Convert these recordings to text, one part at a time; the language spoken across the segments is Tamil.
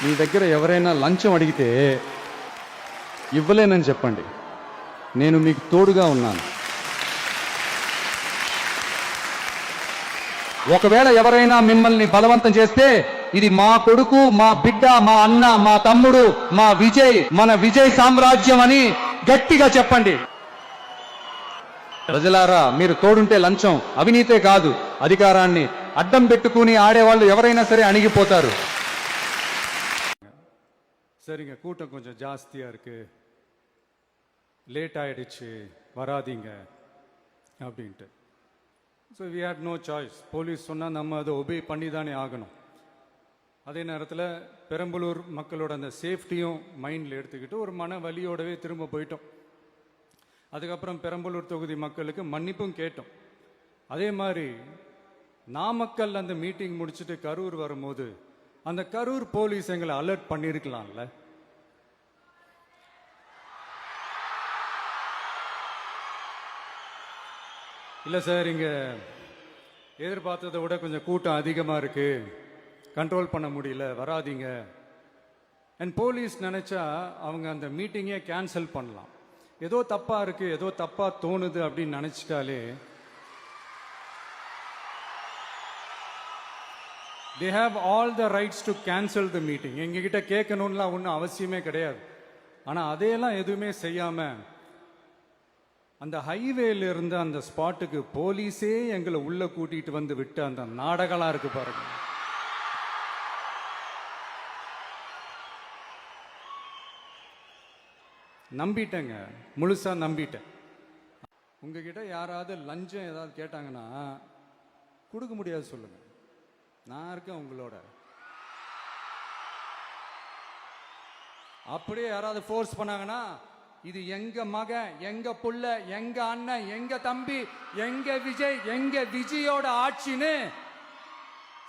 మీ దగ్గర ఎవరైనా లంచం అడిగితే ఇవ్వలేనని చెప్పండి. నేను మీకు తోడుగా ఉన్నాను. ఒకవేళ ఎవరైనా మిమ్మల్ని బలవంతం చేస్తే ఇది మా కొడుకు, మా బిడ్డ, మా అన్న, మా తమ్ముడు, మా విజయ్, మన విజయ్ సామ్రాజ్యం అని గట్టిగా చెప్పండి. ప్రజలారా, మీరు తోడుంటే లంచం అవినీతే కాదు, అధికారాన్ని అడ్డం పెట్టుకుని ఆడేవాళ్ళు ఎవరైనా సరే అణిగిపోతారు. சரிங்க, கூட்டம் கொஞ்சம் ஜாஸ்தியா இருக்கு, லேட் ஆயிடுச்சு, வராதீங்க அப்படின்ட்டு. So we had no choice. Police சொன்னால் நம்ம அதை ஒபே பண்ணி தானே ஆகணும். அதே நேரத்தில் பெரம்பலூர் மக்களோட அந்த சேஃப்டியும் மைண்டில் எடுத்துக்கிட்டு ஒரு மன வலியோடவே திரும்ப போயிட்டோம். அதுக்கப்புறம் பெரம்பலூர் தொகுதி மக்களுக்கு மன்னிப்பும் கேட்டோம். அதே மாதிரி நாமக்கல் அந்த மீட்டிங் முடிச்சுட்டு கரூர் வரும்போது அந்த கரூர் போலீஸ் எங்களை அலர்ட் பண்ணியிருக்கலாம்ல. இல்லை சார், இங்கே எதிர்பார்த்ததை விட கொஞ்சம் கூட்டம் அதிகமாக இருக்குது, கண்ட்ரோல் பண்ண முடியல, வராதிங்க. அண்ட் போலீஸ் நினச்சா அவங்க அந்த மீட்டிங்கே கேன்சல் பண்ணலாம். ஏதோ தப்பாக இருக்குது, ஏதோ தப்பாக தோணுது அப்படின்னு நினச்சிட்டாலே they have all the rights to cancel the meeting. எங்ககிட்ட கேட்கணும்லாம் ஒன்றும் அவசியமே கிடையாது. ஆனால் அதையெல்லாம் எதுவுமே செய்யாமல் அந்த ஹைவேல இருந்து அந்த ஸ்பாட்டுக்கு போலீஸே எங்களை உள்ள கூட்டிட்டு வந்து விட்டு அந்த நாடகம்லாம் இருக்கு பாருங்க. நம்பிட்டேங்க, முழுசா நம்பிட்டேன். உங்ககிட்ட யாராவது லஞ்சம் ஏதாவது கேட்டாங்கன்னா கொடுக்க முடியாது சொல்லுங்க, நான் இருக்கேன் உங்களோட. அப்படியே யாராவது ஃபோர்ஸ் பண்ணாங்கன்னா இது எங்க மகன், எங்க புள்ள, எங்க அண்ணன், எங்க தம்பி, எங்க விஜய், எங்க விஜயோட ஆட்சின்னு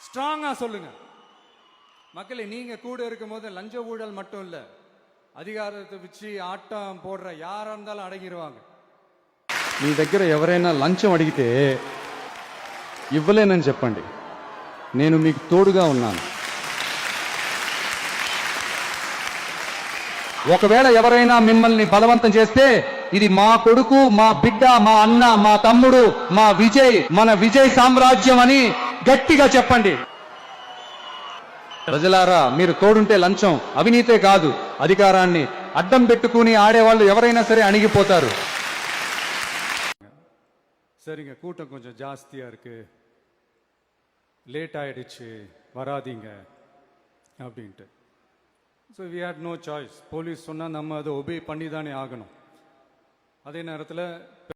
ஸ்ட்ராங்கா சொல்லுங்க. மக்களே, நீங்க கூட இருக்கும் போது லஞ்ச ஊழல் மட்டும் இல்ல, அதிகாரத்தை வச்சு ஆட்டம் போடுற யாரா இருந்தாலும் அடங்கிடுவாங்க. మీ దగ్గర ఎవరైనా లంచం అడిగితే ఇవ్వలేనని చెప్పండి. నేను మీకు తోడుగా ఉన్నాను. ఒకవేళ ఎవరైనా మిమ్మల్ని బలవంతం చేస్తే ఇది మా కొడుకు, మా బిడ్డ, మా అన్న, మా తమ్ముడు, మా విజయ్, మన విజయ్ సామ్రాజ్యం అని గట్టిగా చెప్పండి. ప్రజలారా, మీరు తోడుంటే లంచం అవినీతే కాదు, అధికారాన్ని అడ్డం పెట్టుకుని ఆడేవాళ్ళు ఎవరైనా సరే అణిగిపోతారు. சரிங்க, கூட்டம் கொஞ்சம் ஜாஸ்தியா இருக்கு, லேட் ஆயிடுச்சு, வராதீங்க அப்படின்ட்டு. So we had no choice. Police சொன்னால் நம்ம அதை ஒபே பண்ணி தானே ஆகணும். அதே நேரத்தில்